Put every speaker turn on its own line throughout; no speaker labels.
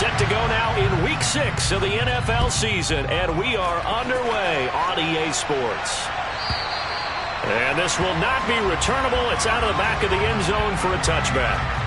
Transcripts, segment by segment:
Set to go now in Week 6 of the NFL season, and we are underway on EA Sports. And this will not be returnable. It's out of the back of the end zone for a touchback.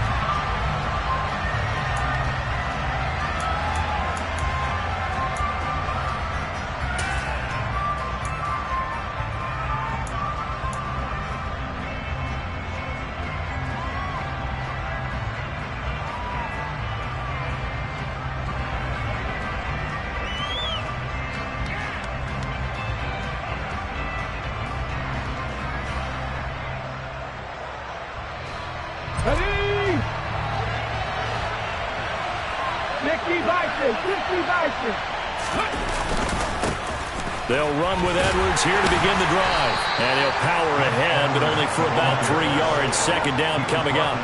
They'll run with Edwards here to begin the drive. And he'll power ahead, but only for about 3 yards. Second down coming up.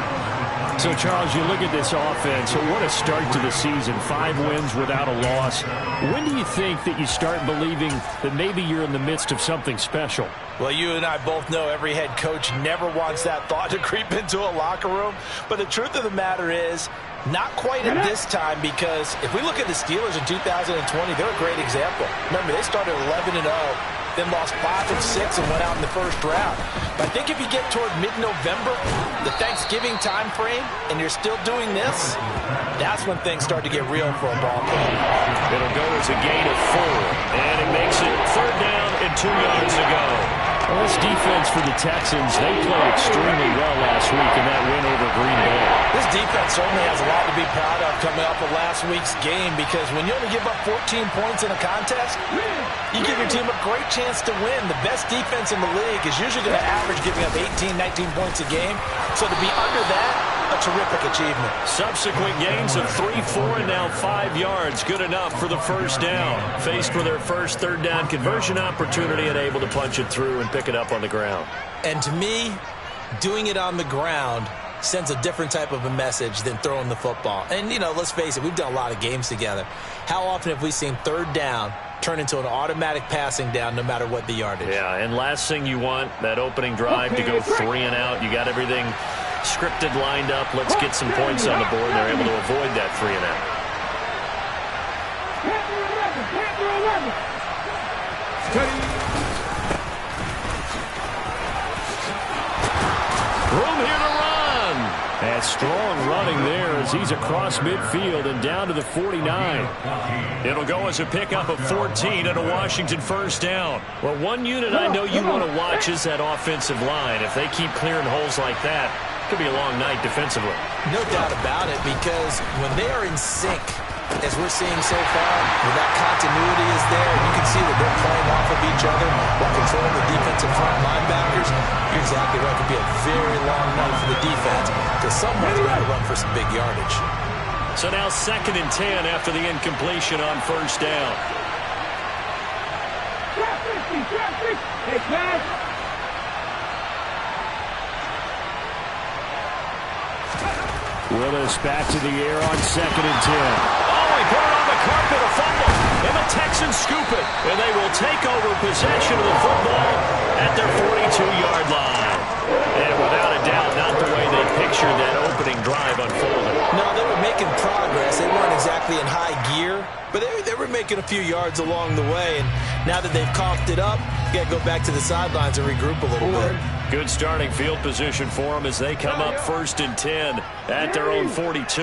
So, Charles, you look at this offense. So what a start to the season. 5 wins without a loss. When do you think that you start believing that maybe you're in the midst of something special?
Well, you and I both know every head coach never wants that thought to creep into a locker room. But the truth of the matter is, not quite at this time, because if we look at the Steelers in 2020, they're a great example. Remember, they started 11-0, then lost 5 of 6 and went out in the first round. But I think if you get toward mid-November, the Thanksgiving time frame, and you're still doing this, that's when things start to get real for a ball club.
It'll go as a gain of 4, and it makes it 3rd down and 2 yards to go.
Well, this defense for the Texans, they played extremely well last week in that win over Green Bay.
This defense certainly has a lot to be proud of coming off of last week's game, because when you only give up 14 points in a contest, you give your team a great chance to win. The best defense in the league is usually going to average giving up 18, 19 points a game. So to be under that, a terrific achievement.
Subsequent gains of 3, 4, and now 5 yards. Good enough for the first down. Faced for their first 3rd down conversion opportunity and able to punch it through and pick it up on the ground.
And to me, doing it on the ground sends a different type of a message than throwing the football. And, you know, let's face it, we've done a lot of games together. How often have we seen 3rd down turn into an automatic passing down no matter what the yardage?
Yeah, and last thing you want, that opening drive to go 3 and out. You got everything scripted, lined up. Let's get some points on the board. They're able to avoid that 3 and out. Room here to run.
And strong running there as he's across midfield and down to the 49.
It'll go as a pickup of 14 and a Washington first down. Well, one unit I know you want to watch is that offensive line. If they keep clearing holes like that, it could be a long night defensively.
No doubt about it, because when they are in sync, as we're seeing so far, when that continuity is there, you can see that they're playing off of each other while controlling the defensive front linebackers. You're exactly right. It could be a very long night for the defense, because someone's got to run for some big yardage.
So now 2nd and 10 after the incompletion on first down.
Willis back to the air on 2nd and 10.
Oh, he put it on the carpet, a fumble. And the Texans scoop it. And they will take over possession of the football at their 42-yard line. And without a doubt, not the way they pictured that opening drive unfolding.
No, they were making progress. They weren't exactly in high gear, but they were making a few yards along the way. And now that they've coughed it up, you got to go back to the sidelines and regroup a little bit.
Good starting field position for them as they come up 1st and 10 at their own 42.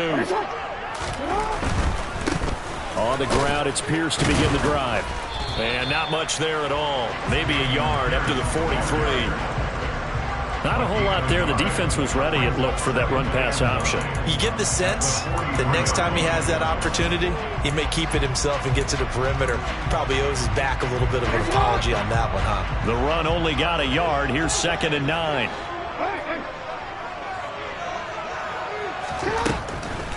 On the ground, it's Pierce to begin the drive.
And not much there at all. Maybe a yard up to the 43. Not a whole lot there. The defense was ready, it looked, for that run-pass option.
You get the sense that next time he has that opportunity, he may keep it himself and get to the perimeter. Probably owes his back a little bit of an apology on that one, huh?
The run only got a yard. Here's 2nd and 9.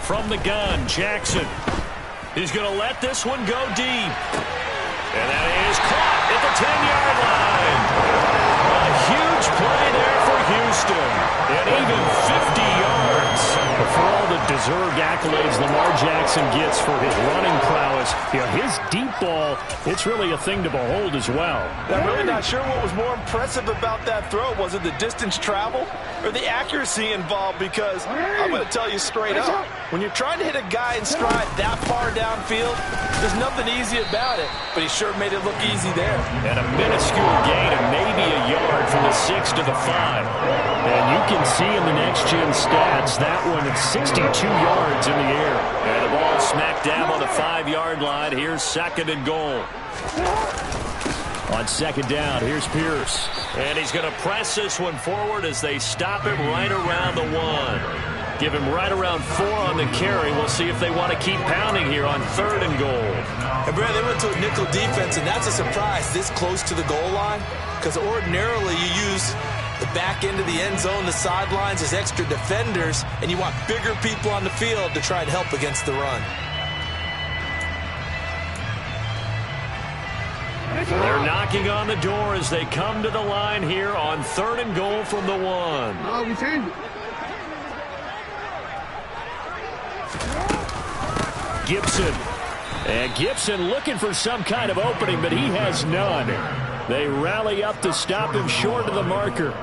From the gun, Jackson. He's going to let this one go deep. And that is caught at the 10-yard line. A huge play there for Houston. And even 50 yards.
For all the well-deserved accolades Lamar Jackson gets for his running prowess. You know, his deep ball, it's really a thing to behold as well.
I'm really not sure what was more impressive about that throw. Was it the distance traveled or the accuracy involved? Because I'm going to tell you straight up, when you're trying to hit a guy in stride that far downfield, there's nothing easy about it, but he sure made it look easy there.
And a minuscule gain of maybe a yard from the 6 to the 5. And you can see in the next-gen stats, that one at 62 yards in the air.
And the ball smack dab on the 5-yard line. Here's 2nd and goal.
On 2nd down, here's Pierce.
And he's going to press this one forward as they stop him right around the 1. Give him right around 4 on the carry. We'll see if they want to keep pounding here on 3rd and goal.
And Brad, they went to a nickel defense, and that's a surprise this close to the goal line, because ordinarily you use the back end of the end zone, the sidelines as extra defenders, and you want bigger people on the field to try and help against the run.
They're knocking on the door as they come to the line here on 3rd and goal from the 1.
Gibson. And Gibson looking for some kind of opening, but he has none. They rally up to stop him short of the marker.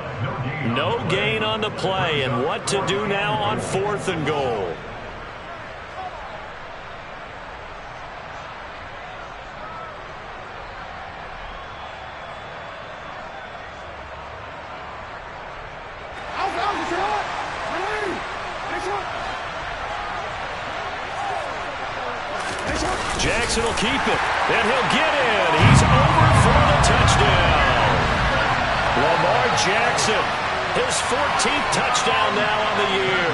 No gain on the play, and what to do now on 4th and goal. Jackson will keep it, and he'll get in. He's over for the touchdown. Lamar Jackson, his 14th touchdown now on the year.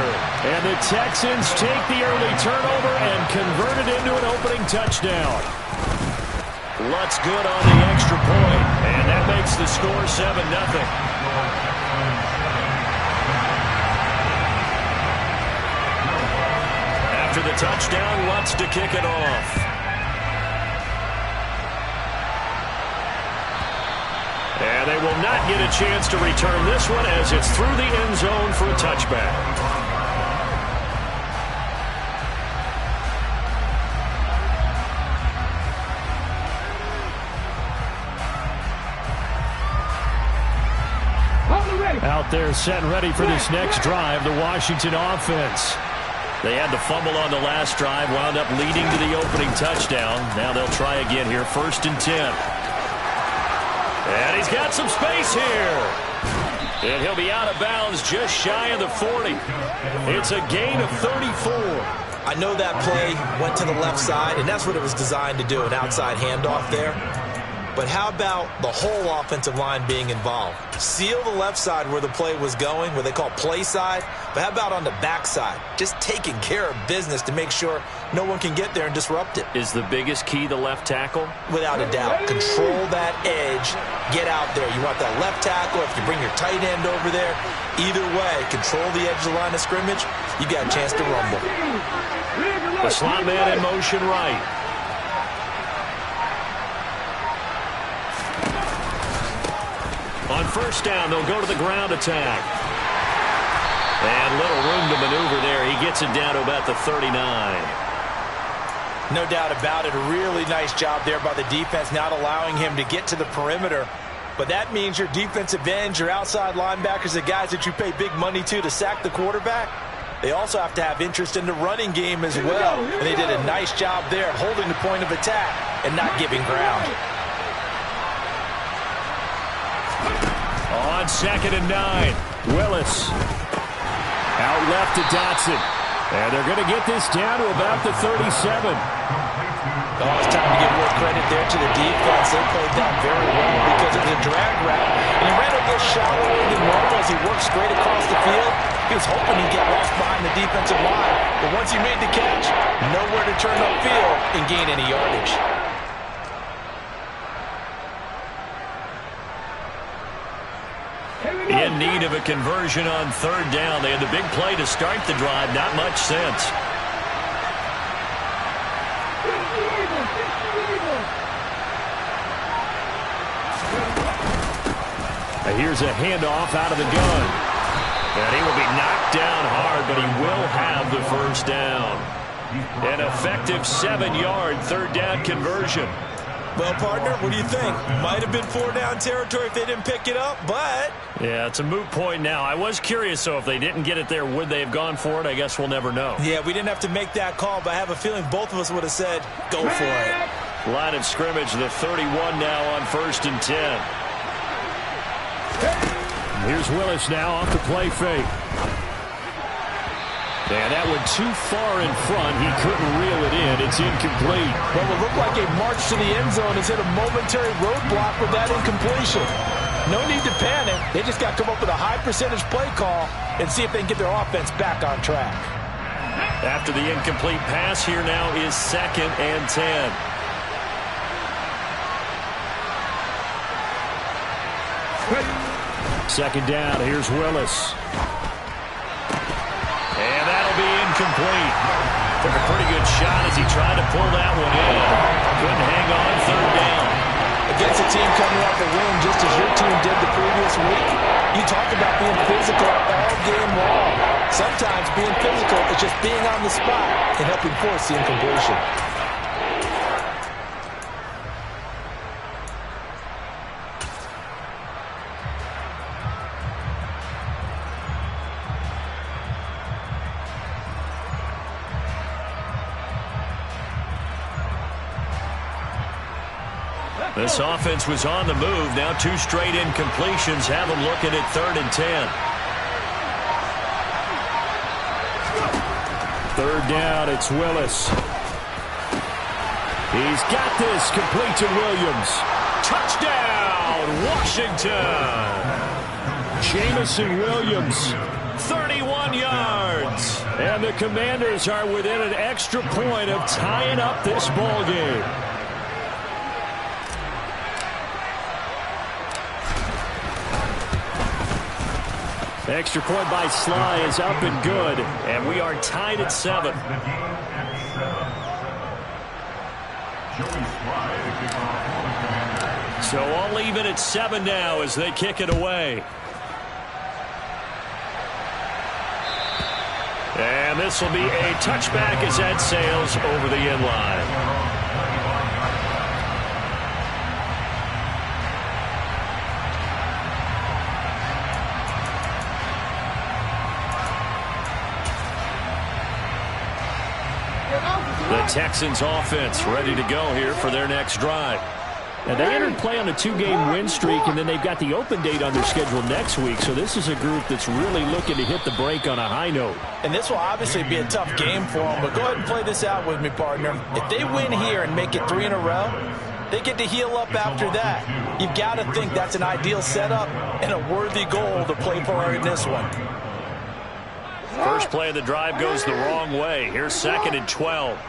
And the Texans take the early turnover and convert it into an opening touchdown.
Lutz good on the extra point, and that makes the score 7-0. After the touchdown, Lutz to kick it off. And they will not get a chance to return this one as it's through the end zone for a touchback.
Out there set and ready for this next drive, the Washington offense.
They had the fumble on the last drive, wound up leading to the opening touchdown. Now they'll try again here, 1st and 10. And he's got some space here. And he'll be out of bounds just shy of the 40. It's a gain of 34.
I know that play went to the left side, and that's what it was designed to do, an outside handoff there. But how about the whole offensive line being involved? Seal the left side where the play was going, where they call play side. But how about on the back side? Just taking care of business to make sure no one can get there and disrupt it.
Is the biggest key the left tackle?
Without a doubt. Control that edge. Get out there. You want that left tackle. If you bring your tight end over there, either way, control the edge of the line of scrimmage, you got a chance to rumble.
The slot man in motion right. On 1st down, they'll go to the ground attack. And little room to maneuver there. He gets it down to about the 39.
No doubt about it. A really nice job there by the defense, not allowing him to get to the perimeter. But that means your defensive ends, your outside linebackers, the guys that you pay big money to sack the quarterback, they also have to have interest in the running game as well. And they did a nice job there holding the point of attack and not giving ground.
On 2nd and 9, Willis. Out left to Dotson. And they're going to get this down to about the 37.
Oh, it's time to give more credit there to the defense. They played that very well because it was a drag route. And he ran a little shallower than normal as he worked straight across the field. He was hoping he'd get lost behind the defensive line. But once he made the catch, nowhere to turn upfield and gain any yardage.
In need of a conversion on 3rd down. They had the big play to start the drive. Not much sense.
Here's a handoff out of the gun.
And he will be knocked down hard, but he will have
the first down. An effective 7-yard third down conversion.
Well, partner, what do you think? Might have been 4-down territory if they didn't pick it up, but...
Yeah, it's a moot point now. I was curious, so if they didn't get it there, would they have gone for it? I guess we'll never know.
Yeah, we didn't have to make that call, but I have a feeling both of us would have said, go for it.
Line of scrimmage, the 31 now on 1st and 10. Here's Willis now off the play fake. And that went too far in front. He couldn't reel it in. It's incomplete.
Well, it looked like a march to the end zone has hit a momentary roadblock with that incompletion. No need to panic. They just got to come up with a high percentage play call and see if they can get their offense back on track.
After the incomplete pass, here now is 2nd and 10. Second down, here's Willis. And that'll be incomplete. Took a pretty good shot as he tried to pull that one in. Couldn't hang on, 3rd down.
Against a team coming off a win just as your team did the previous week, you talk about being physical all game long. Sometimes being physical is just being on the spot and helping force the incompletion.
This offense was on the move. Now 2 straight incompletions have them looking at 3rd and 10. 3rd down, it's Willis. He's got this, complete to Williams. Touchdown, Washington. Jamison Williams, 31 yards. And the Commanders are within an extra point of tying up this ball game. Extra point by Sly is up and good, and we are tied at 7. So all even at 7 now as they kick it away. And this will be a touchback as that sails over the end line. The Texans offense ready to go here for their next drive. And they entered play on a 2-game win streak, and then they've got the open date on their schedule next week. So this is a group that's really looking to hit the break on a high note.
And this will obviously be a tough game for them, but go ahead and play this out with me, partner. If they win here and make it 3 in a row, they get to heal up after that. You've got to think that's an ideal setup and a worthy goal to play for in this one.
First play of the drive goes the wrong way. Here's 2nd and 12.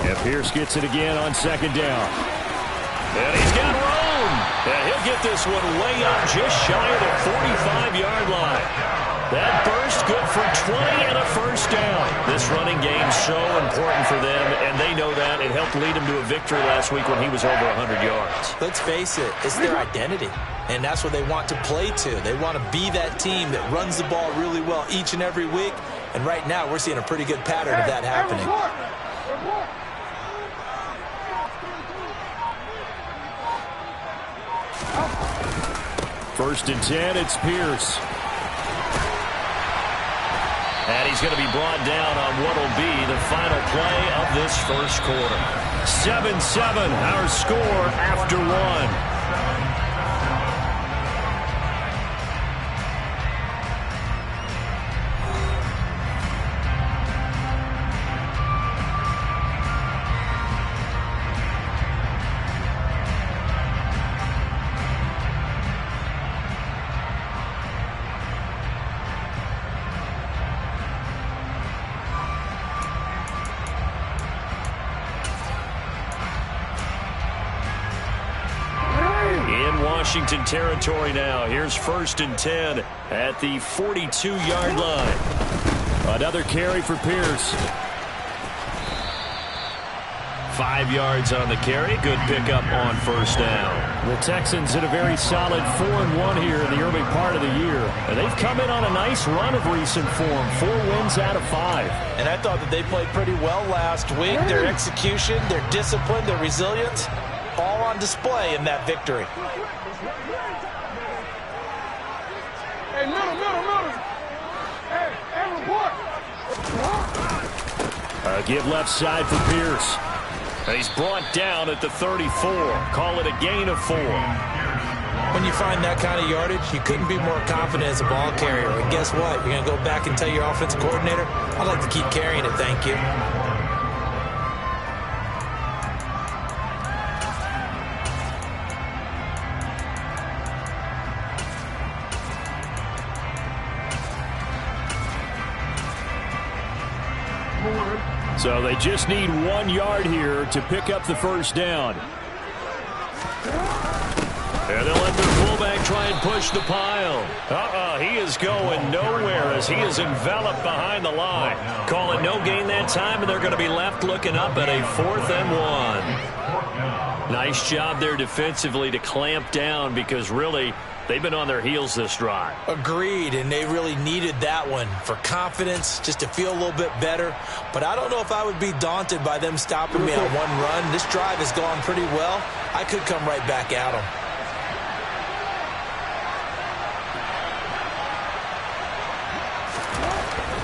And Pierce gets it again on 2nd down. And he's got room. And he'll get this one way up just shy of the 45-yard line. That burst good for 20 and a first down. This running game so important for them, and they know that. It helped lead him to a victory last week when he was over 100 yards.
Let's face it, it's their identity. And that's what they want to play to. They want to be that team that runs the ball really well each and every week. And right now, we're seeing a pretty good pattern of that happening.
First and 10, it's Pierce. And he's going to be brought down on what will be the final play of this first quarter. 7-7, our score after 1. Washington territory now. Here's 1st and 10 at the 42-yard line. Another carry for Pierce. 5 yards on the carry. Good pickup on first down. The Texans had a very solid 4-1 here in the early part of the year. And they've come in on a nice run of recent form. 4 wins out of 5.
And I thought that they played pretty well last week. Their execution, their discipline, their resilience, all on display in that victory.
Hey, middle. Hey, report.
Give left side for Pierce. And he's brought down at the 34. Call it a gain of 4.
When you find that kind of yardage, you couldn't be more confident as a ball carrier. And guess what? You're going to go back and tell your offensive coordinator, I'd like to keep carrying it, thank you.
So they just need 1 yard here to pick up the first down. And they'll let their fullback try and push the pile. He is going nowhere as he is enveloped behind the line. Call it no gain that time, and they're going to be left looking up at a 4th and 1. Nice job there defensively to clamp down because really they've been on their heels this drive.
Agreed, and they really needed that one for confidence, just to feel a little bit better. But I don't know if I would be daunted by them stopping me on one run. This drive has gone pretty well. I could come right back at them.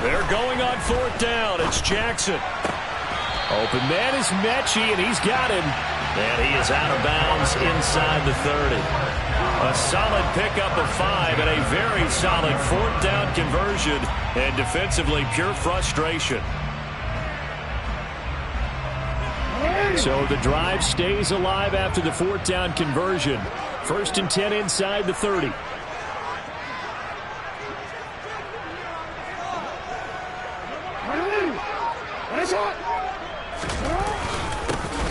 They're going on 4th down. It's Jackson. Open man is Mechie, and he's got him. And he is out of bounds inside the 30. A solid pickup of 5 and a very solid 4th down conversion. And defensively, pure frustration. So the drive stays alive after the 4th down conversion. 1st and 10 inside the 30.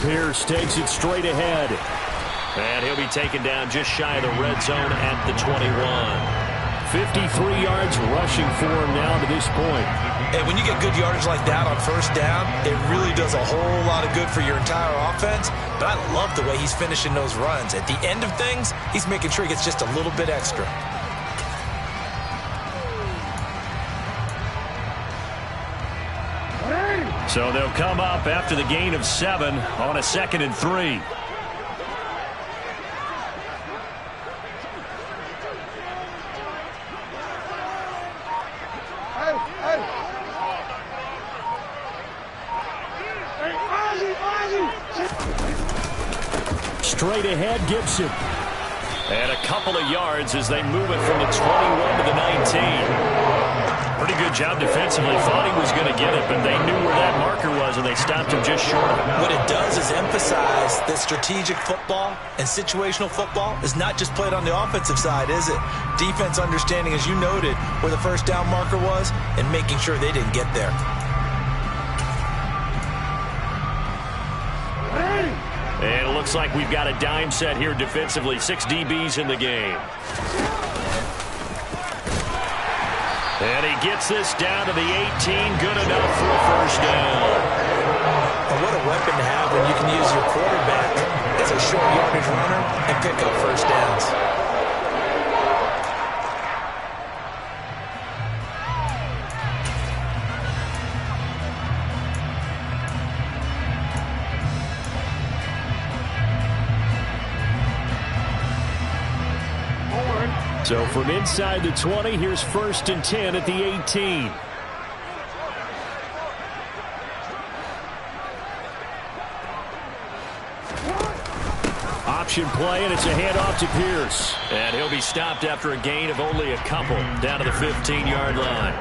Pierce takes it straight ahead. And he'll be taken down just shy of the red zone at the 21. 53 yards rushing for him now to this point.
And when you get good yardage like that on first down, it really does a whole lot of good for your entire offense. But I love the way he's finishing those runs. At the end of things, he's making sure he gets just a little bit extra.
So they'll come up after the gain of 7 on a 2nd and 3. Straight ahead, Gibson. And a couple of yards as they move it from the 21 to the 19. Pretty good job defensively. Thought he was going to get it, but they knew where that marker was, and they stopped him just short of it.
What it does is emphasize that strategic football and situational football is not just played on the offensive side, is it? Defense understanding, as you noted, where the first down marker was and making sure they didn't get there.
And it looks like we've got a dime set here defensively. 6 DBs in the game. And he gets this down to the 18. Good enough for a first down.
And what a weapon to have when you can use your quarterback as a short yardage runner and pick up first downs.
So from inside the 20, here's 1st and 10 at the 18. Option play, and it's a handoff to Pierce. And he'll be stopped after a gain of only a couple down to the 15-yard line.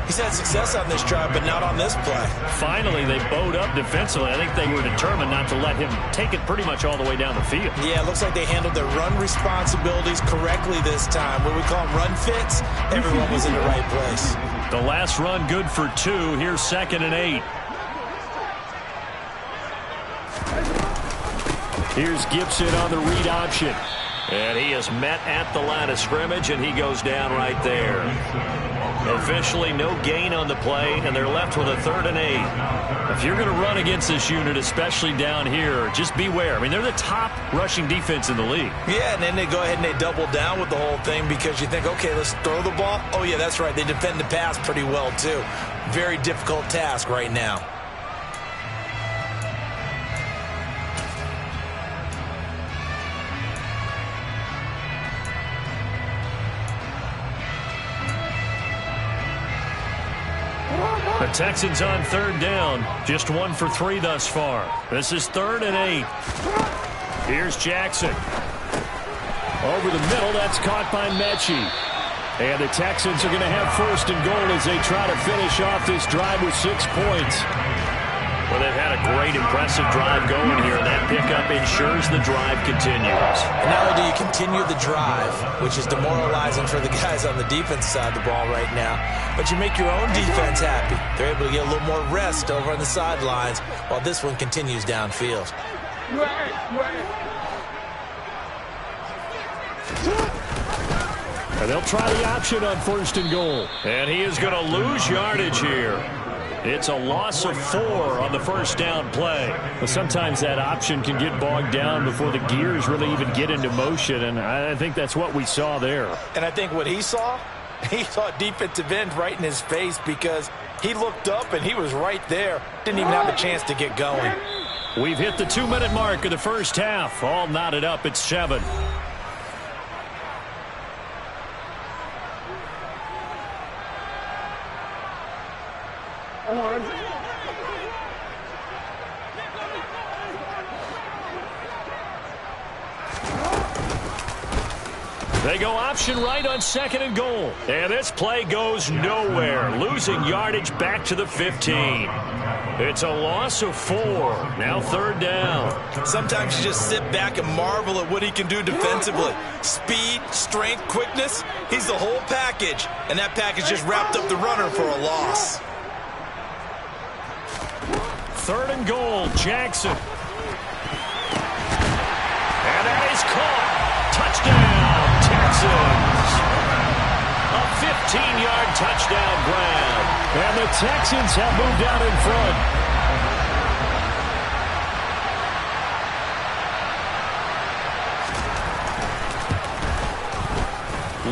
He's had success on this drive, but not on this play.
Finally, they bowed up defensively. I think they were determined not to let him take it pretty much all the way down the field.
Yeah, it looks like they handled their run responsibilities correctly this time. What we call them run fits, everyone was in the right place.
The last run good for 2. Here's 2nd and 8. Here's Gibson on the read option.
And he is met at the line of scrimmage, and he goes down right there. Officially no gain on the play, and they're left with a 3rd and 8.
If you're going to run against this unit, especially down here, just beware. I mean, they're the top rushing defense in the league.
Yeah, and then they go ahead and they double down with the whole thing because you think, okay, let's throw the ball. Oh, yeah, that's right. They defend the pass pretty well, too. Very difficult task right now.
The Texans on 3rd down. Just 1 for 3 thus far. This is 3rd and 8. Here's Jackson. Over the middle, that's caught by Mechie. And the Texans are going to have 1st and goal as they try to finish off this drive with 6 points.
Well, they've had a great, impressive drive going here, and that pickup ensures the drive continues.
And not only do you continue the drive, which is demoralizing for the guys on the defense side of the ball right now, but you make your own defense happy. They're able to get a little more rest over on the sidelines while this one continues downfield.
And they'll try the option on 1st and goal.
And he is going to lose yardage here.
It's a loss of 4 on the 1st down play. But sometimes that option can get bogged down before the gears really even get into motion, and I think that's what we saw there.
And I think what he saw defensive end right in his face because he looked up and he was right there. Didn't even have a chance to get going.
We've hit the 2-minute mark of the 1st half. All knotted up at 7. They go option right on 2nd and goal.
And this play goes nowhere. Losing yardage back to the 15. It's a loss of 4. Now 3rd down.
Sometimes you just sit back and marvel at what he can do defensively. Speed, strength, quickness. He's the whole package. And that package just wrapped up the runner for a loss.
3rd and goal, Jackson.
And that is caught. Touchdown, Texans. A 15-yard touchdown grab.
And the Texans have moved out in front.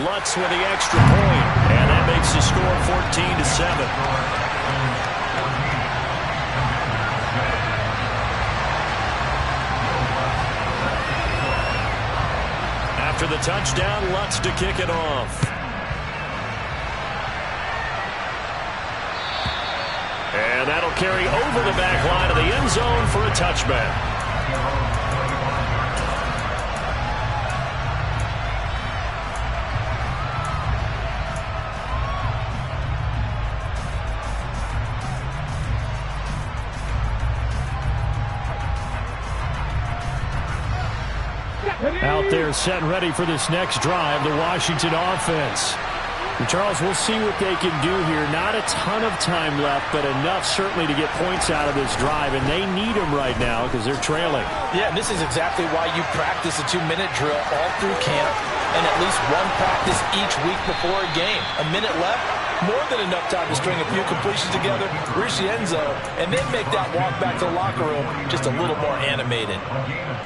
Lutz with the extra point. And that makes the score 14-7. After the touchdown, Lutz to kick it off. And that'll carry over the back line of the end zone for a touchback.
Out there set and ready for this next drive, the Washington offense. And Charles, we'll see what they can do here. Not a ton of time left, but enough certainly to get points out of this drive, and they need them right now because they're trailing.
Yeah, and this is exactly why you practice a 2-minute drill all through camp and at least one practice each week before a game. A minute left, more than enough time to string a few completions together, reach the end zone, and then make that walk back to the locker room just a little more animated.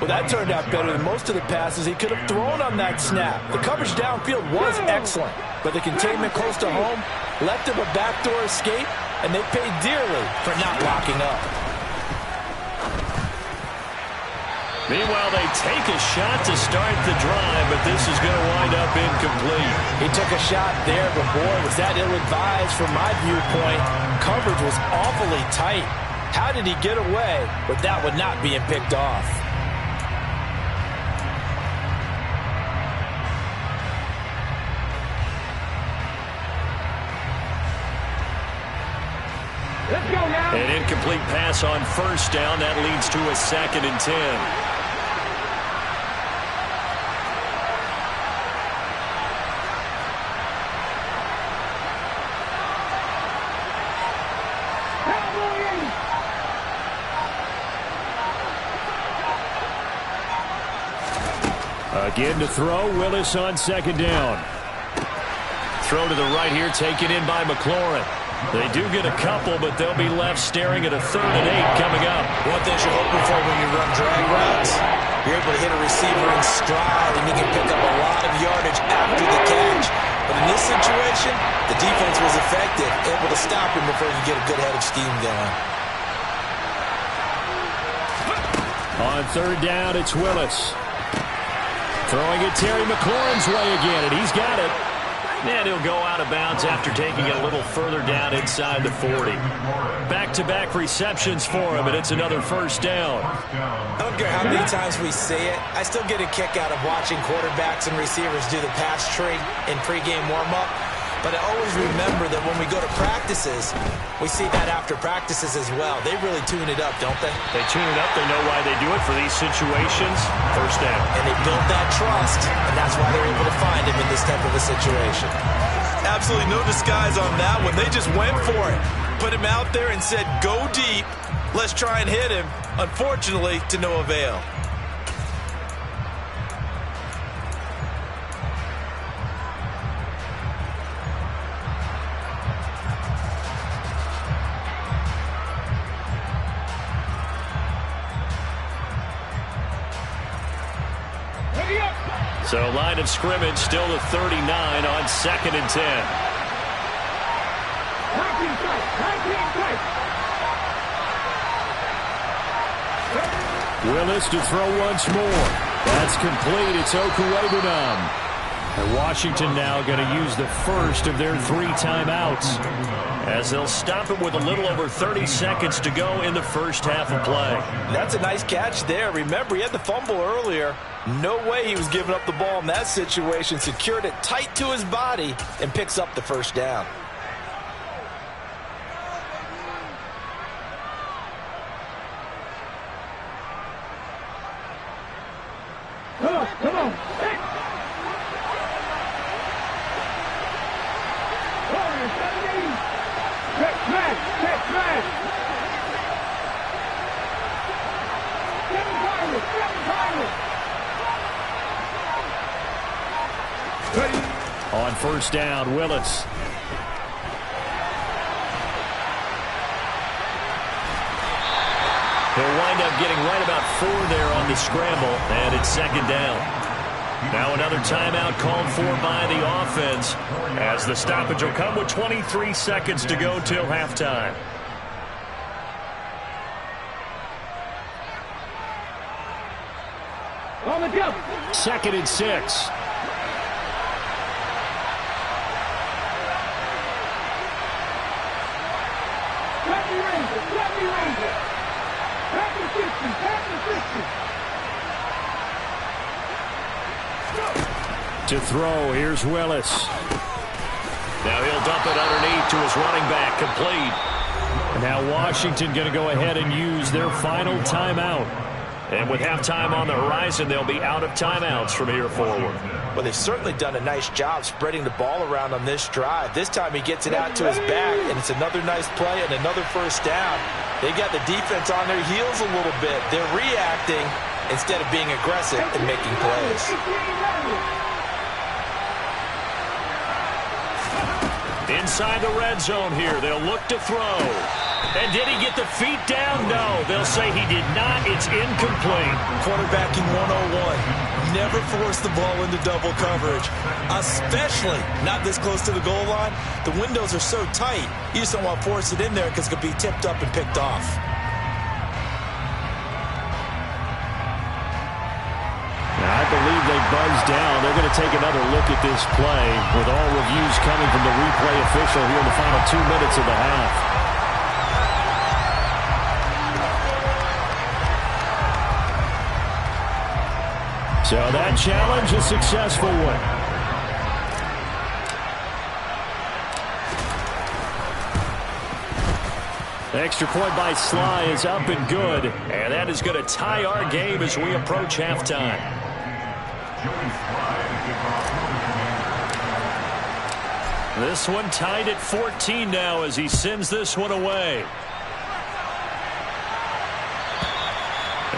Well, that turned out better than most of the passes he could have thrown on that snap. The coverage downfield was excellent, but the containment close to home left him a backdoor escape, and they paid dearly for not locking up.
Meanwhile, they take a shot to start the drive, but this is going to wind up incomplete.
He took a shot there, but boy, was that ill-advised from my viewpoint. Coverage was awfully tight. How did he get away with that one not being picked off?
An incomplete pass on 1st down. That leads to a 2nd and 10.
Again to throw, Willis on second down. Throw to the right here, taken in by McLaurin. They do get a couple, but they'll be left staring at a 3rd and 8 coming up.
One thing you're hoping for when you run drag routes, you're able to hit a receiver in stride, and you can pick up a lot of yardage after the catch. But in this situation, the defense was effective, able to stop him before he could get a good head of steam going.
On 3rd down, it's Willis. Throwing it Terry McLaurin's way again, and he's got it. And he'll go out of bounds after taking it a little further down inside the 40. Back-to-back receptions for him, and it's another 1st down.
I don't care how many times we say it, I still get a kick out of watching quarterbacks and receivers do the pass tree in pregame warm-up. But I always remember that when we go to practices, we see that after practices as well. They really tune it up, don't they?
They tune it up. They know why they do it for these situations. 1st down.
And they build that trust, and that's why they're able to find him in this type of a situation. Absolutely no disguise on that one. They just went for it. Put him out there and said, go deep. Let's try and hit him. Unfortunately, to no avail.
So line of scrimmage still to 39 on 2nd and 10. Willis to throw once more. That's complete. It's Okuwebunam. And Washington now going to use the first of their 3 timeouts, as they'll stop it with a little over 30 seconds to go in the first half of play.
That's a nice catch there. Remember, he had the fumble earlier. No way he was giving up the ball in that situation. Secured it tight to his body and picks up the 1st down.
Come on.
On 1st down, Willis. He'll wind up getting right about 4 there on the scramble, and it's 2nd down. Now another timeout called for by the offense, as the stoppage will come with 23 seconds to go till halftime.
On the jump.
2nd and 6. To throw, here's Willis. Now he'll dump it underneath to his running back, complete. And now Washington going to go ahead and use their final timeout. And with halftime on the horizon, they'll be out of timeouts from here forward.
Well, they've certainly done a nice job spreading the ball around on this drive. This time he gets it out to his back, and it's another nice play and another 1st down. They got the defense on their heels a little bit. They're reacting instead of being aggressive and making plays.
Inside the red zone here, they'll look to throw. And did he get the feet down? No, they'll say he did not. It's incomplete.
Quarterbacking 101. Never force the ball into double coverage, especially not this close to the goal line. The windows are so tight, you just don't want to force it in there because it could be tipped up and picked off.
I believe they buzzed down. They're going to take another look at this play, with all reviews coming from the replay official here in the final 2 minutes of the half. So that challenge, a successful one. The extra point by Sly is up and good, and that is going to tie our game as we approach halftime. This one tied at 14 now as he sends this one away.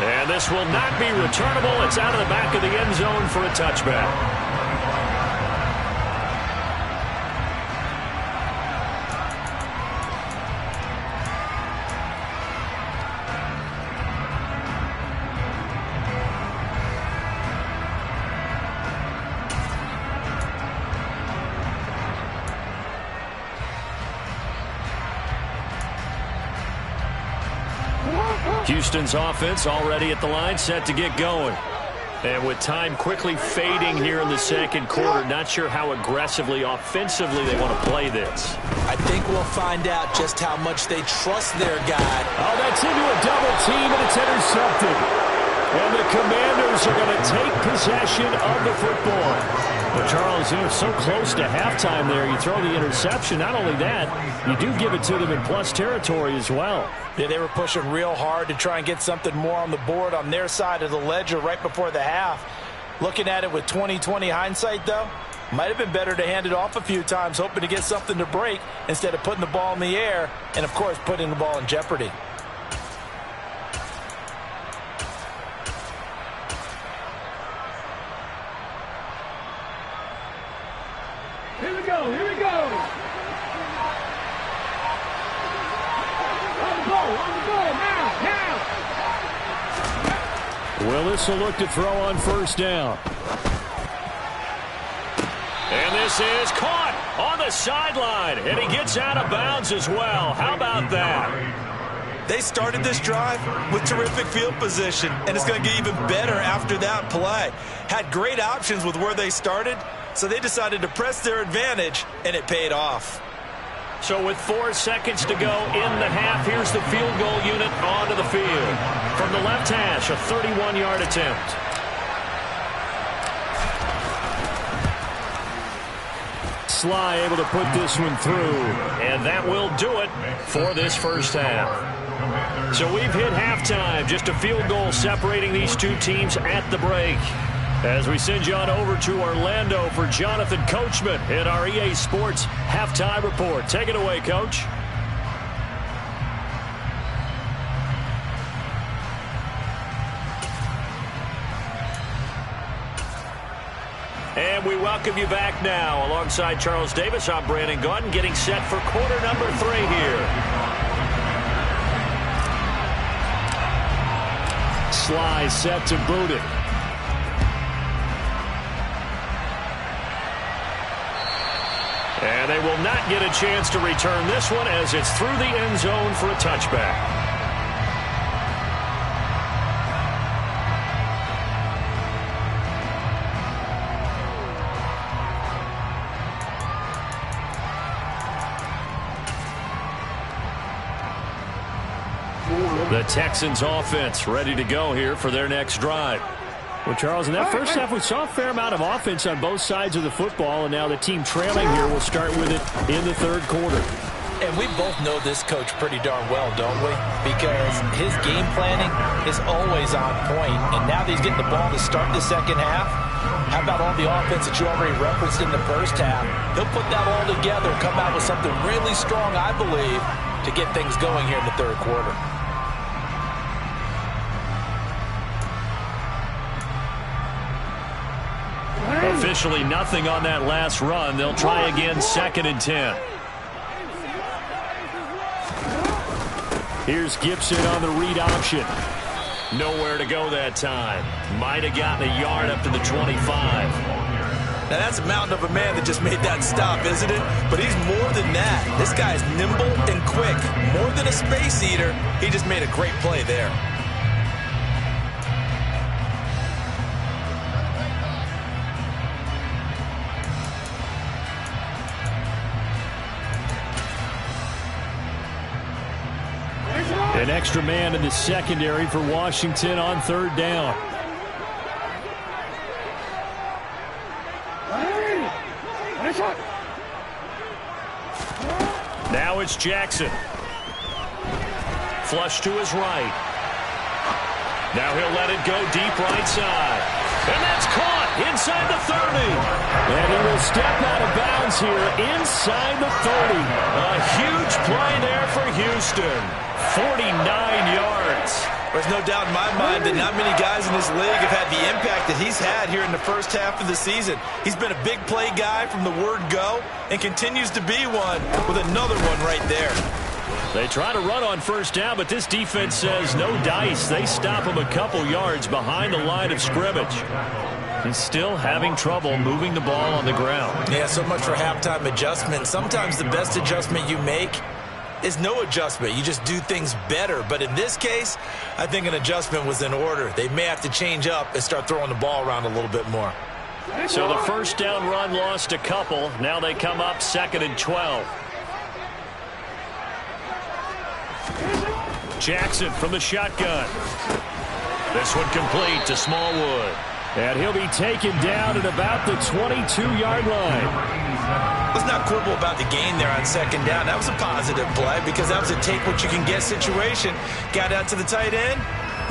And this will not be returnable. It's out of the back of the end zone for a touchback. Houston's offense already at the line, set to get going. And with time quickly fading here in the second quarter, not sure how aggressively, offensively they want to play this.
I think we'll find out just how much they trust their guy.
Oh, that's into a double team, and it's intercepted. And the Commanders are going to take possession of the football. But, Charles, you know, so close to halftime there, you throw the interception. Not only that, you do give it to them in plus territory as well.
Yeah, they were pushing real hard to try and get something more on the board on their side of the ledger right before the half. Looking at it with 20/20 hindsight, though, might have been better to hand it off a few times, hoping to get something to break instead of putting the ball in the air and, of course, putting the ball in jeopardy.
Here we go, here we go. On the ball, now.
Willis will look to throw on first down. And this is caught on the sideline, and he gets out of bounds as well. How about that?
They started this drive with terrific field position, and it's going to get even better after that play. Had great options with where they started, so they decided to press their advantage, and it paid off.
So with 4 seconds to go in the half, here's the field goal unit onto the field. From the left hash, a 31-yard attempt. Sly able to put this one through, and that will do it for this first half. So we've hit halftime, just a field goal separating these two teams at the break. As we send you on over to Orlando for Jonathan Coachman in our EA Sports Halftime Report. Take it away, Coach. And we welcome you back now. Alongside Charles Davis, I'm Brandon Gaudin, getting set for quarter number 3 here. Sly set to boot it. And they will not get a chance to return this one as it's through the end zone for a touchback. The Texans offense ready to go here for their next drive. Well, Charles, in that first half, we saw a fair amount of offense on both sides of the football, and now the team trailing here will start with it in the third quarter.
And we both know this coach pretty darn well, don't we? Because his game planning is always on point, and now that he's getting the ball to start the second half, how about all the offense that you already referenced in the first half? He'll put that all together and come out with something really strong, I believe, to get things going here in the third quarter.
Officially nothing on that last run. They'll try again, 2nd and 10. Here's Gibson on the read option. Nowhere to go that time. Might have gotten a yard up to the 25.
Now that's a mountain of a man that just made that stop, isn't it? But he's more than that. This guy's nimble and quick. More than a space eater, he just made a great play there.
An extra man in the secondary for Washington on 3rd down. Now it's Jackson. Flush to his right. Now he'll let it go deep right side. And that's caught inside the 30. And he will step out of bounds here inside the 30. A huge play there for Houston. 49 yards.
There's no doubt in my mind that not many guys in this league have had the impact that he's had here in the first half of the season. He's been a big play guy from the word go and continues to be one with another one right there.
They try to run on first down, but this defense says no dice. They stop him a couple yards behind the line of scrimmage. He's still having trouble moving the ball on the ground.
Yeah, so much for halftime adjustment. Sometimes the best adjustment you make is no adjustment. You just do things better. But in this case, I think an adjustment was in order. They may have to change up and start throwing the ball around a little bit more.
So the first down run lost a couple. Now they come up 2nd and 12. Jackson from the shotgun. This one complete to Smallwood. And he'll be taken down at about the 22-yard line.
Let's not quibble about the gain there on 2nd down. That was a positive play because that was a take-what-you-can-get situation. Got out to the tight end.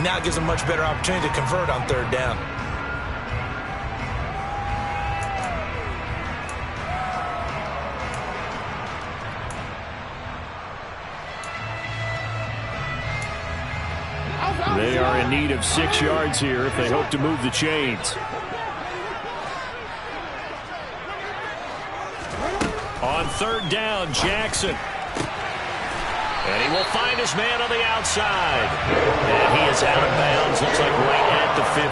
Now it gives them a much better opportunity to convert on 3rd down.
They are in need of 6 yards here if they hope to move the chains. On 3rd down, Jackson. And he will find his man on the outside. And he is out of bounds, looks like right at the 15.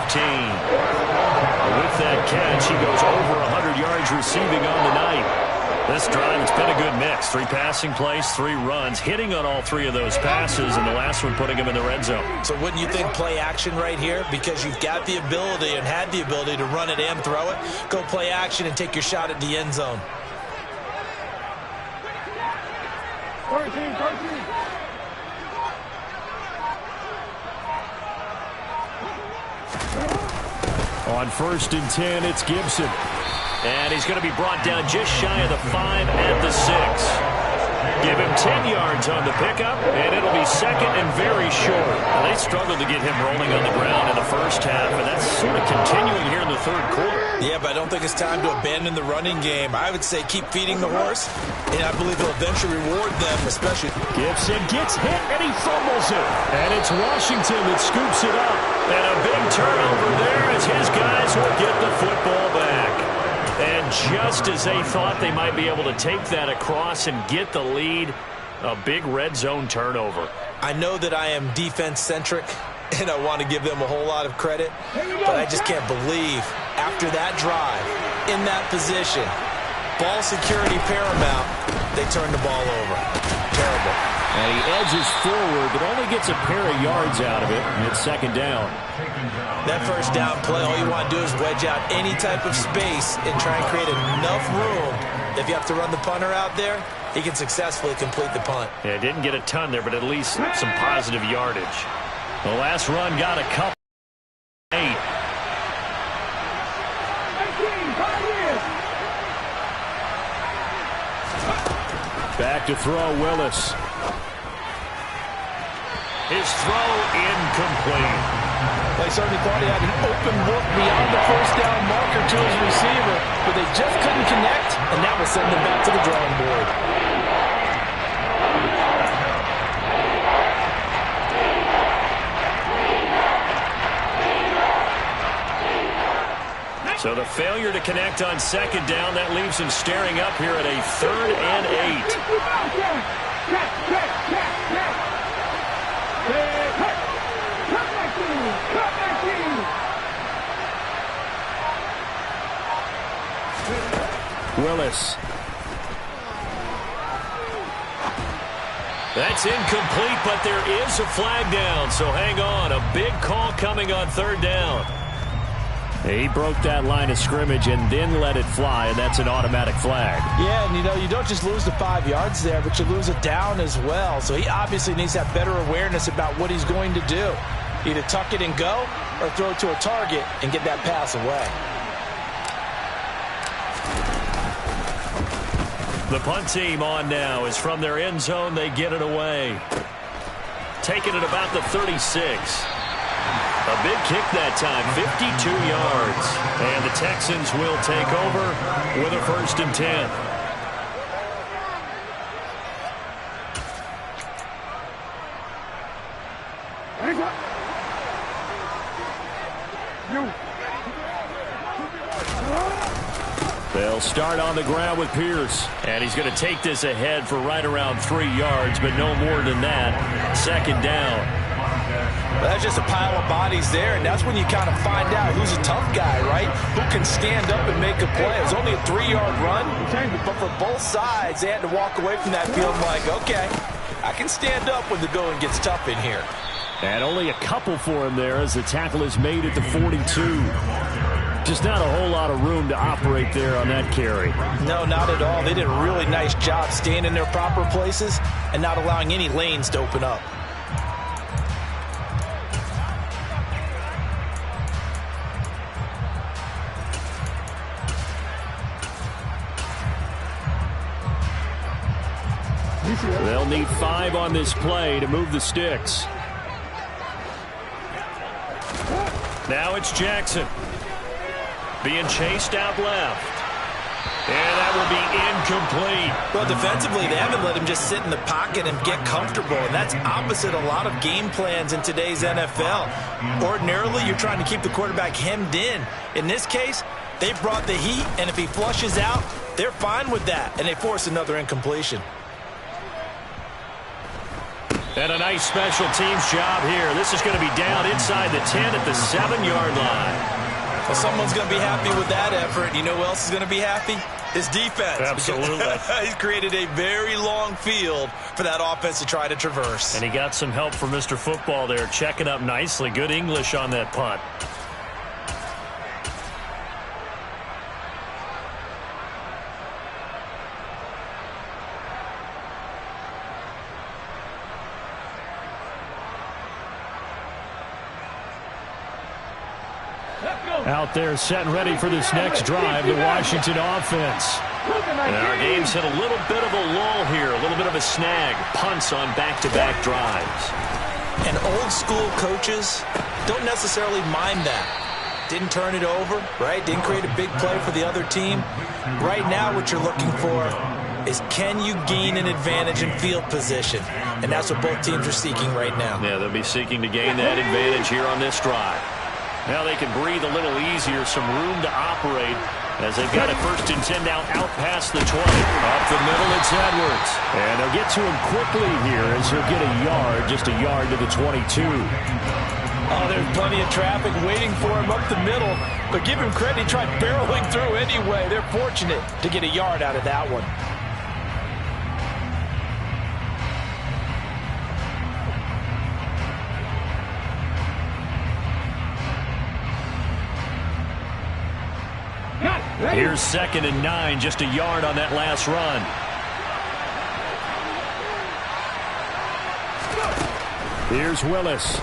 With that catch, he goes over 100 yards receiving on the night. This drive, it's been a good mix. 3 passing plays, 3 runs, hitting on all 3 of those passes, and the last one putting him in the red zone.
So wouldn't you think play action right here? Because you've got the ability and had the ability to run it and throw it. Go play action and take your shot at the end zone.
13.
On 1st and 10, it's Gibson. And he's going to be brought down just shy of the 5 at the 6. Give him 10 yards on the pickup, and it'll be 2nd and very short. Well, they struggled to get him rolling on the ground in the first half, and that's sort of continuing here in the 3rd quarter.
Yeah, but I don't think it's time to abandon the running game. I would say keep feeding the horse, and I believe he'll eventually reward them, especially.
Gibson gets hit, and he fumbles it. And it's Washington that scoops it up. And a big turnover there as his guys will get the football back. And just as they thought they might be able to take that across and get the lead, a big red zone turnover.
I know that I am defense-centric, and I want to give them a whole lot of credit, but I just can't believe after that drive, in that position, ball security paramount, they turn the ball over. Terrible.
And he edges forward, but only gets a pair of yards out of it, and it's 2nd down.
That first down play, all you want to do is wedge out any type of space and try and create enough room. If you have to run the punter out there, he can successfully complete the punt.
Yeah, didn't get a ton there, but at least some positive yardage. The last run got a couple. 8. Back to throw, Willis. His throw incomplete.
They certainly thought he had an open look beyond the first down marker to his receiver, but they just couldn't connect, and that will send them back to the drawing board.
So the failure to connect on 2nd down, that leaves him staring up here at a 3rd and 8. Willis. That's incomplete, but there is a flag down, so hang on. A big call coming on 3rd down. He broke that line of scrimmage and then let it fly, and that's an automatic flag.
Yeah, and you don't just lose the 5 yards there, but you lose it down as well. So he obviously needs to have better awareness about what he's going to do. Either tuck it and go or throw it to a target and get that pass away.
The punt team on now is from their end zone. They get it away. Taking it about the 36. A big kick that time, 52 yards. And the Texans will take over with a 1st and 10. They'll start on the ground with Pierce. And he's going to take this ahead for right around 3 yards, but no more than that. Second down.
That's just a pile of bodies there, and that's when you kind of find out who's a tough guy, right? Who can stand up and make a play. It was only a 3-yard run, but for both sides, they had to walk away from that field like, okay, I can stand up when the going gets tough in here.
And only a couple for him there as the tackle is made at the 42. Just not a whole lot of room to operate there on that carry.
No, not at all. They did a really nice job staying in their proper places and not allowing any lanes to open up.
They'll need 5 on this play to move the sticks. Now it's Jackson. Being chased out left. And that will be incomplete.
Well, defensively, they haven't let him just sit in the pocket and get comfortable, and that's opposite a lot of game plans in today's NFL. Ordinarily, you're trying to keep the quarterback hemmed in. In this case, they brought the heat, and if he flushes out, they're fine with that, and they force another incompletion.
And a nice special teams job here. This is going to be down inside the 10 at the 7-yard line.
Well, someone's going to be happy with that effort. You know who else is going to be happy? His defense.
Absolutely.
He's created a very long field for that offense to try to traverse.
And he got some help from Mr. Football there, checking up nicely. Good English on that punt. Out there set and ready for this next drive, the Washington offense. And our game's hit a little bit of a lull here, a little bit of a snag. Punts on back-to-back drives.
And old-school coaches don't necessarily mind that. Didn't turn it over, right? Didn't create a big play for the other team. Right now what you're looking for is can you gain an advantage in field position? And that's what both teams are seeking right now.
Yeah, they'll be seeking to gain that advantage here on this drive. Now they can breathe a little easier, some room to operate as they've got a 1st and 10 down out past the 20. Up the middle, it's Edwards. And they'll get to him quickly here as he'll get a yard, just a yard to the 22.
Oh, there's plenty of traffic waiting for him up the middle. But give him credit, he tried barreling through anyway. They're fortunate to get a yard out of that one.
Here's 2nd and 9, just a yard on that last run. Here's Willis.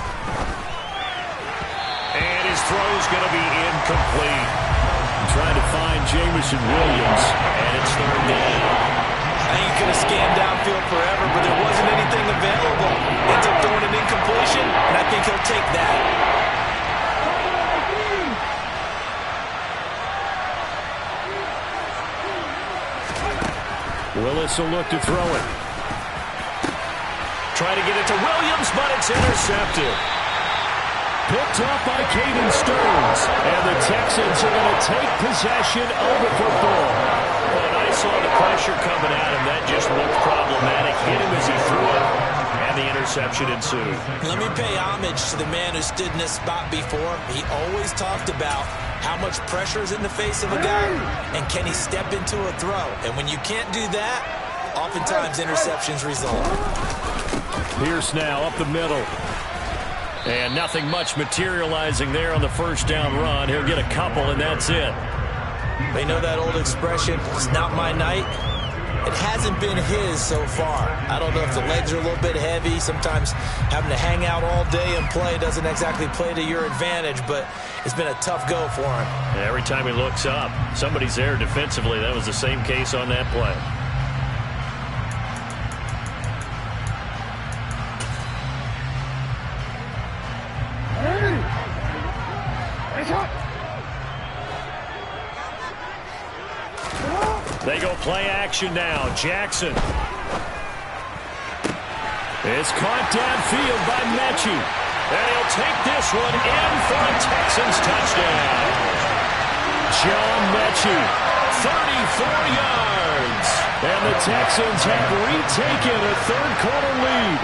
And his throw's going to be incomplete. Trying to find Jamison Williams, and it's 3rd down.
I think he could have scanned downfield forever, but there wasn't anything available. Ends up throwing an incompletion, and I think he'll take that.
Willis will look to throw it. Trying to get it to Williams, but it's intercepted. Picked up by Caden Stearns. And the Texans are going to take possession of the football. And I saw the pressure coming at him. That just looked problematic. Hit him as he threw it. And the interception ensued.
Let me pay homage to the man who stood in this spot before. He always talked about how much pressure is in the face of a guy, and can he step into a throw? And when you can't do that, oftentimes interceptions result.
Pierce now up the middle. And nothing much materializing there on the 1st down run. He'll get a couple, and that's it.
They know that old expression, it's not my night. It hasn't been his so far. I don't know if the legs are a little bit heavy. Sometimes having to hang out all day and play doesn't exactly play to your advantage, but it's been a tough go for him.
Every time he looks up, somebody's there defensively. That was the same case on that play. They go play action now. Jackson. It's caught downfield by Mechie. And he'll take this one in for a Texans touchdown. John Mechie, 34 yards. And the Texans have retaken a third-quarter lead.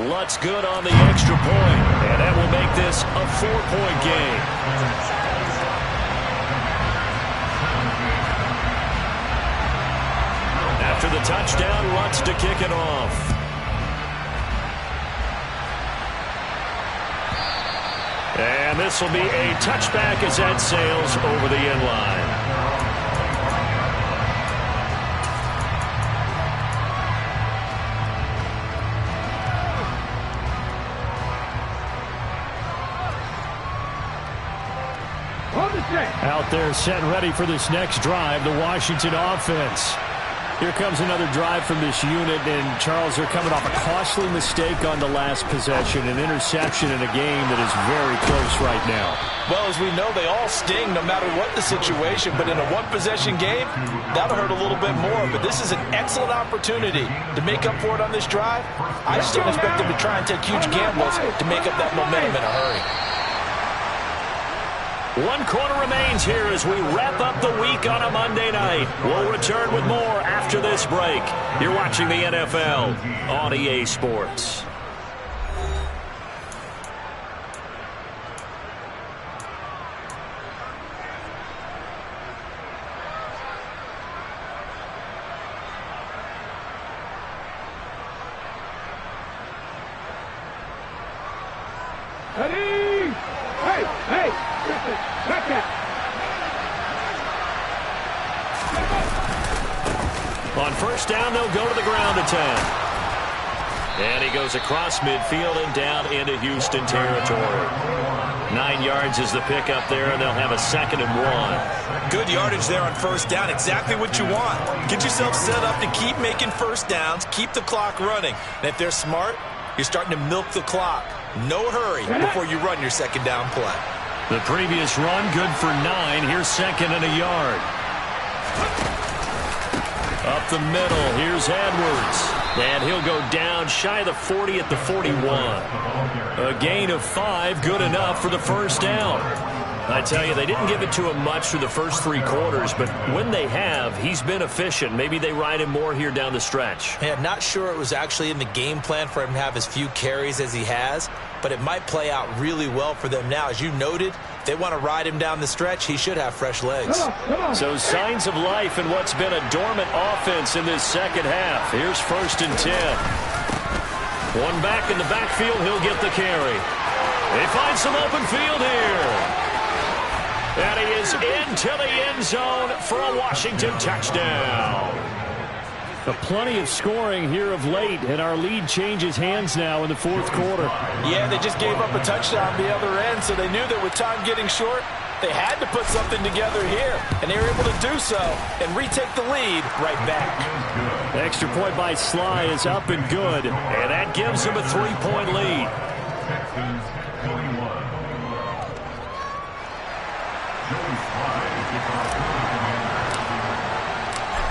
Lutz good on the extra point, and that will make this a 4-point game. After the touchdown, Lutz to kick it off. And this will be a touchback as that sails over the end line. Out there set and ready for this next drive, the Washington offense. Here comes another drive from this unit, and Charles, they're coming off a costly mistake on the last possession, an interception in a game that is very close right now.
Well, as we know, they all sting no matter what the situation, but in a one-possession game, that'll hurt a little bit more. But this is an excellent opportunity to make up for it on this drive. I just don't expect them to try and take huge gambles to make up that momentum in a hurry.
1 quarter remains here as we wrap up the week on a Monday night. We'll return with more after this break. You're watching the NFL on EA Sports.
Ready? Hey! Back that.
On first down, they'll go to the ground attack. And he goes across midfield and down into Houston territory. 9 yards is the pickup there, and they'll have a 2nd and 1.
Good yardage there on first down. Exactly what you want. Get yourself set up to keep making first downs, keep the clock running. And if they're smart, you're starting to milk the clock. No hurry before you run your 2nd down play.
The previous run, good for 9. Here's 2nd and a yard. Up the middle, here's Edwards. And he'll go down shy of the 40 at the 41. A gain of 5, good enough for the first down. I tell you, they didn't give it to him much through the first 3 quarters, but when they have, he's been efficient. Maybe they ride him more here down the stretch.
Yeah, not sure it was actually in the game plan for him to have as few carries as he has, but it might play out really well for them now. As you noted, if they want to ride him down the stretch, he should have fresh legs.
Come on.
So signs of life in what's been a dormant offense in this second half. Here's 1st and 10. One back in the backfield, he'll get the carry. They find some open field here. And he is into the end zone for a Washington touchdown. Plenty of scoring here of late, and our lead changes hands now in the 4th quarter.
Yeah, they just gave up a touchdown the other end, so they knew that with time getting short, they had to put something together here, and they were able to do so and retake the lead right back.
Extra point by Sly is up and good, and that gives him a 3-point lead.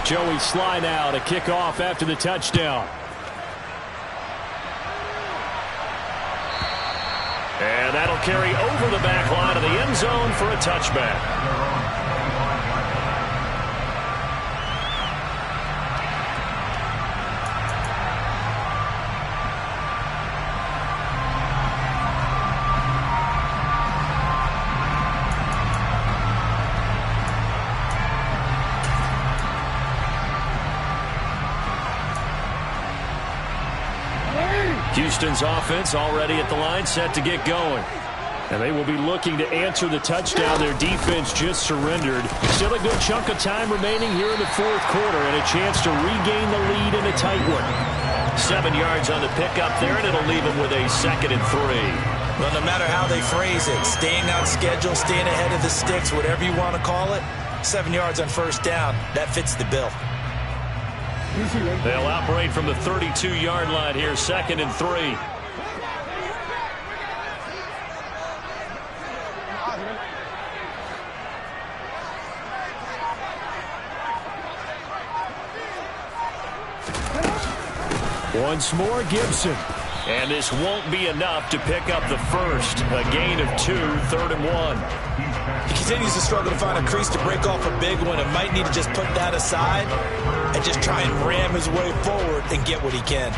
Joey Sly now to kick off after the touchdown. And that'll carry over the back line of the end zone for a touchback. Houston's offense already at the line, set to get going. And they will be looking to answer the touchdown their defense just surrendered. Still a good chunk of time remaining here in the 4th quarter and a chance to regain the lead in a tight one. 7 yards on the pickup there, and it'll leave them with a 2nd and 3.
Well, no matter how they phrase it, staying on schedule, staying ahead of the sticks, whatever you want to call it, 7 yards on first down, that fits the bill.
They'll operate from the 32-yard line here, 2nd and 3. Once more, Gibson. And this won't be enough to pick up the first. A gain of 2, 3rd and 1.
He continues to struggle to find a crease to break off a big one and might need to just put that aside and just try and ram his way forward and get what he can.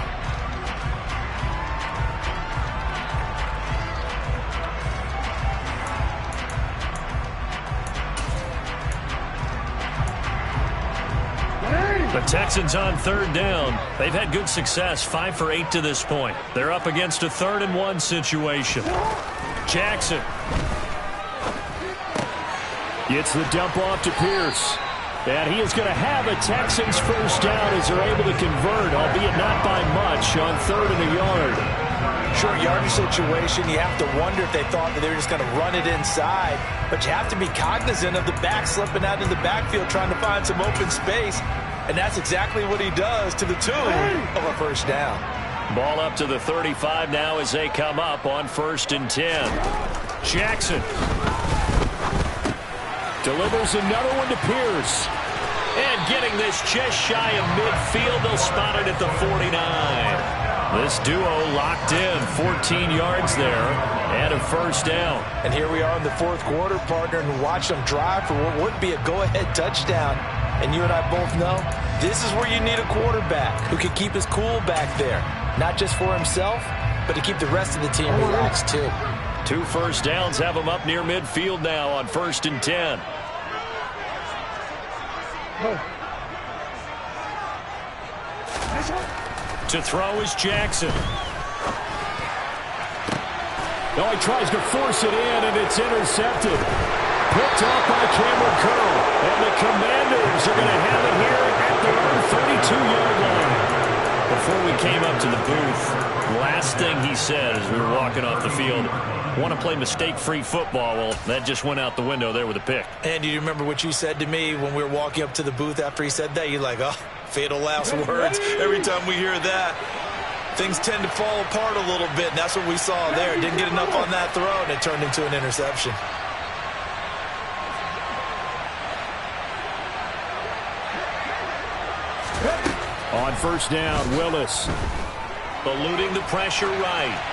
The Texans on 3rd down. They've had good success, 5 for 8 to this point. They're up against a 3rd and 1 situation. Jackson gets the dump off to Pierce. And he is going to have a Texans first down as they're able to convert, albeit not by much, on 3rd and a yard.
Short yardage situation, you have to wonder if they thought that they were just going to run it inside. But you have to be cognizant of the back slipping out in the backfield trying to find some open space. And that's exactly what he does to the tune of a first down.
Ball up to the 35 now as they come up on 1st and 10. Jackson delivers another one to Pierce. And getting this just shy of midfield, they'll spot it at the 49. This duo locked in, 14 yards there, and a first down.
And here we are in the 4th quarter, partner, and watch them drive for what would be a go-ahead touchdown. And you and I both know this is where you need a quarterback who can keep his cool back there. Not just for himself, but to keep the rest of the team relaxed too.
2 first downs have him up near midfield now on 1st and 10. To throw is Jackson. No, he tries to force it in, and it's intercepted. Picked off by Cameron Curl. And the Commanders are going to have it here at their own 32-yard line. Before we came up to the booth, last thing he said as we were walking off the field, want to play mistake-free football. Well, that just went out the window there with a pick.
And do you remember what you said to me when we were walking up to the booth after he said that? You're like, oh, fatal last words. Every time we hear that, things tend to fall apart a little bit, and that's what we saw there. Didn't get enough on that throw, and it turned into an interception.
On first down, Willis eluding the pressure right.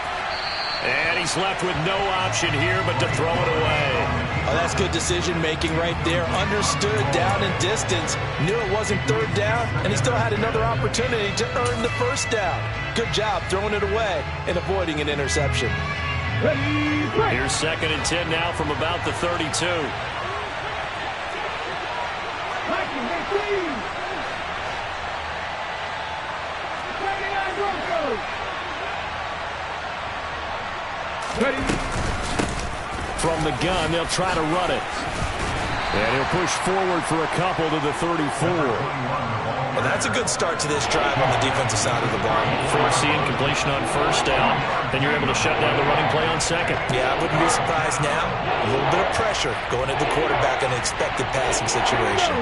And he's left with no option here but to throw it away.
Oh, that's good decision-making right there. Understood down and distance. Knew it wasn't 3rd down, and he still had another opportunity to earn the first down. Good job throwing it away and avoiding an interception.
Here's 2nd and 10 now from about the 32. From the gun, they'll try to run it. And he'll push forward for a couple to the 34.
Well, that's a good start to this drive on the defensive side of the ball.
Forcing completion on first down. Then you're able to shut down the running play on 2nd.
Yeah, I wouldn't be surprised now. A little bit of pressure going at the quarterback in an expected passing situation.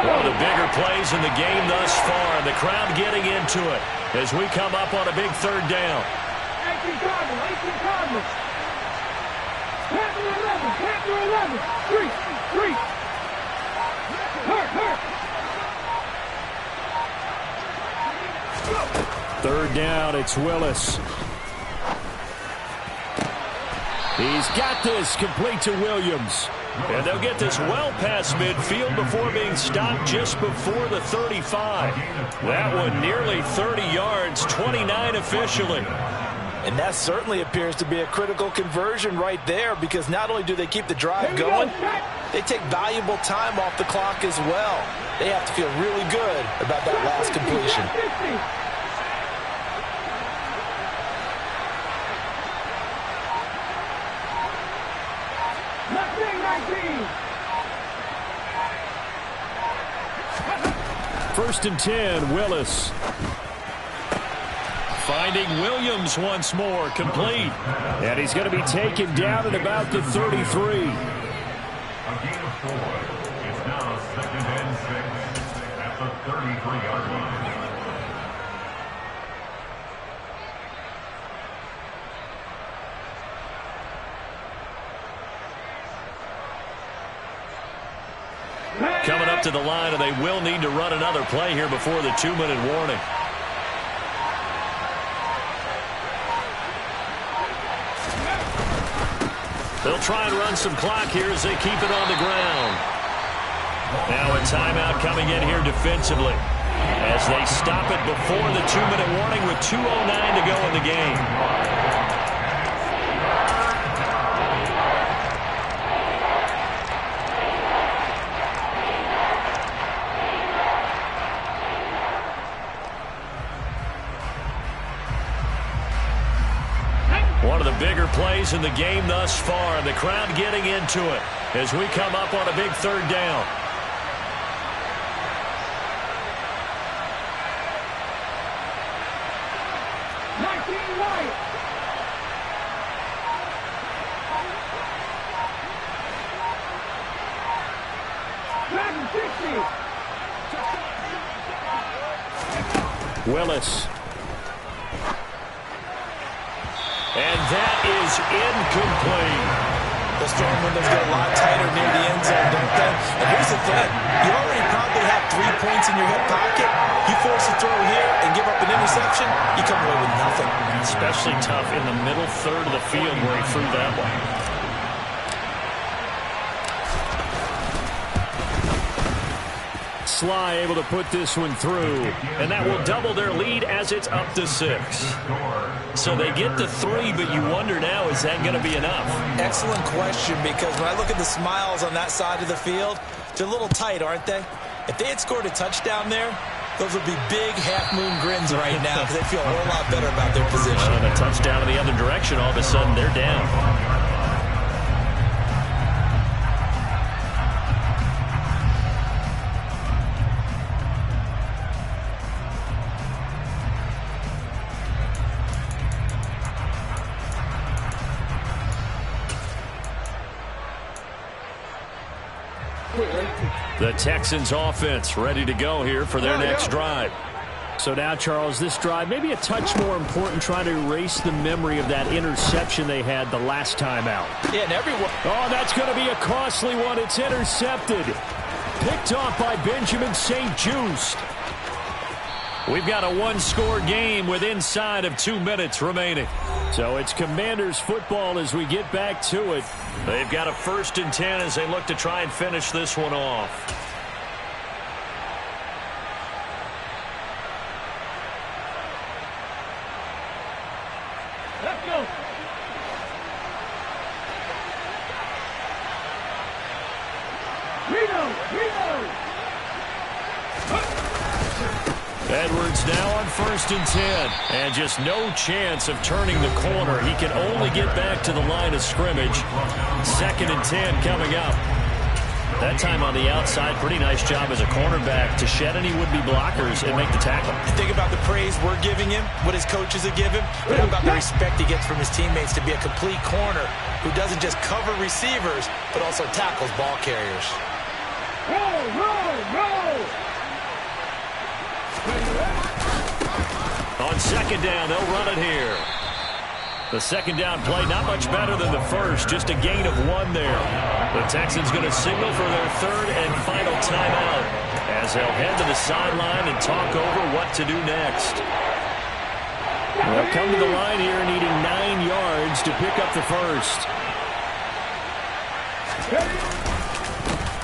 One of the bigger plays in the game thus far. And the crowd getting into it as we come up on a big 3rd down.
18 Cardinals. Panther 11. 3. Hurt.
3rd down, it's Willis. He's got this complete to Williams. And they'll get this well past midfield before being stopped just before the 35. That one nearly 30 yards, 29 officially.
And that certainly appears to be a critical conversion right there, because not only do they keep the drive going, they take valuable time off the clock as well. They have to feel really good about that last completion.
First and 10, Willis. Finding Williams once more, complete. And he's going to be taken down at about the 33.
A gain of 4. It's now 2nd and 6 at the 33-yard line.
Coming up to the line, and they will need to run another play here before the 2-minute warning. try and run some clock here as they keep it on the ground. Now a timeout coming in here defensively as they stop it before the 2-minute warning with 2:09 to go in the game. One of the bigger plays in the game thus far, and the crowd getting into it as we come up on a big third down. Willis. And that is incomplete.
The storm windows get a lot tighter near the end zone, don't they? And here's the thing. You already probably have 3 points in your hip pocket. You force a throw here and give up an interception, you come away with nothing.
Especially tough in the middle third of the field where he threw that one. Sly able to put this one through, and that will double their lead as it's up to 6. So they get to 3, but you wonder now, is that going to be enough?
Excellent question, because when I look at the smiles on that side of the field, they're a little tight, aren't they? If they had scored a touchdown there, those would be big half-moon grins right now because they feel a whole lot better about their position.
And a touchdown in the other direction, all of a sudden they're down. The Texans offense ready to go here for their next drive. So now, Charles, this drive maybe a touch more important, trying to erase the memory of that interception they had the last time out.
Yeah, and everyone.
Oh, that's going to be a costly one. It's intercepted. Picked off by Benjamin St-Juste. We've got a one-score game with inside of 2 minutes remaining. So it's Commanders football as we get back to it. They've got a 1st and 10 as they look to try and finish this one off.
Let's go. Reno.
Edwards now on 1st and 10. And just no chance of turning the corner. He can only get back to the line of scrimmage. 2nd and 10 coming up. That time on the outside, pretty nice job as a cornerback to shed any would-be blockers and make the tackle.
Think about the praise we're giving him, what his coaches have given, but how about the respect he gets from his teammates to be a complete corner who doesn't just cover receivers, but also tackles ball carriers.
Roll.
On 2nd down, they'll run it here. The 2nd down play not much better than the first, just a gain of 1 there. The Texans going to signal for their 3rd and final timeout as they'll head to the sideline and talk over what to do next. They'll come to the line here needing 9 yards to pick up the first.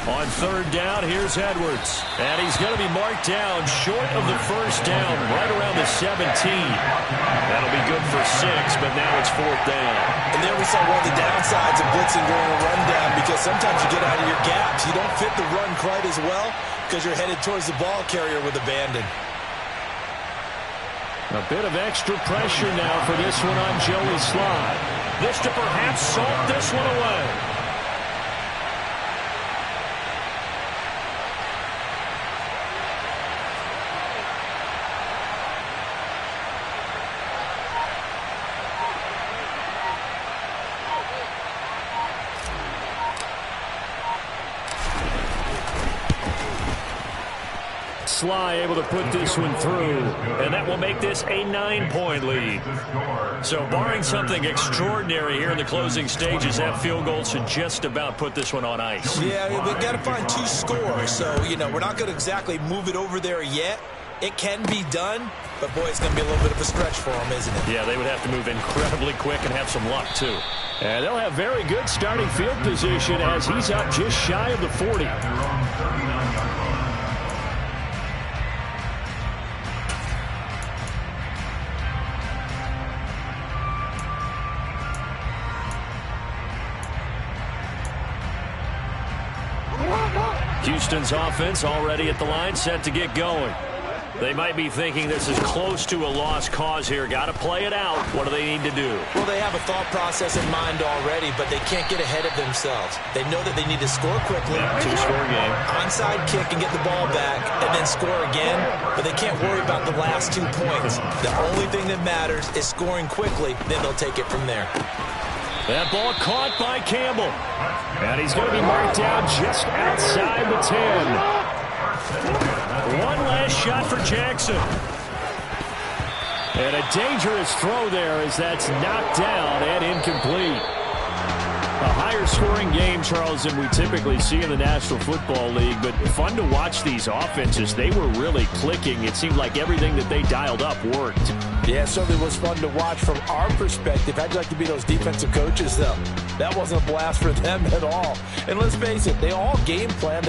On 3rd down, here's Edwards. And he's going to be marked down short of the 1st down, right around the 17. That'll be good for 6, but now it's 4th down.
And there we saw one of the downsides of blitzing during a rundown, because sometimes you get out of your gaps. You don't fit the run quite as well because you're headed towards the ball carrier with abandon.
A bit of extra pressure now for this one on Joey Sly. This to perhaps salt this one away. Sly able to put this one through, and that will make this a 9-point lead. So barring something extraordinary here in the closing stages, that field goal should just about put this one on ice.
Yeah, we've got to find 2 scores, so, we're not going to exactly move it over there yet. It can be done, but, boy, it's going to be a little bit of a stretch for them, isn't it?
Yeah, they would have to move incredibly quick and have some luck, too. And they'll have very good starting field position as he's up just shy of the 40. Houston's offense already at the line, set to get going. They might be thinking this is close to a lost cause here. Got to play it out. What do they need to do?
Well, they have a thought process in mind already, but they can't get ahead of themselves. They know that they need to score quickly.
Two-score game.
Onside kick and get the ball back, and then score again. But they can't worry about the last 2 points. The only thing that matters is scoring quickly. Then they'll take it from there.
That ball caught by Campbell. And he's going to be marked down just outside the 10. One last shot for Jackson. And a dangerous throw there as that's knocked down and incomplete. A higher scoring game, Charles, than we typically see in the National Football League, but fun to watch these offenses. They were really clicking. It seemed like everything that they dialed up worked.
Yeah, it certainly was fun to watch from our perspective. How'd you like to be those defensive coaches, though? That wasn't a blast for them at all. And let's face it, they all game plan. They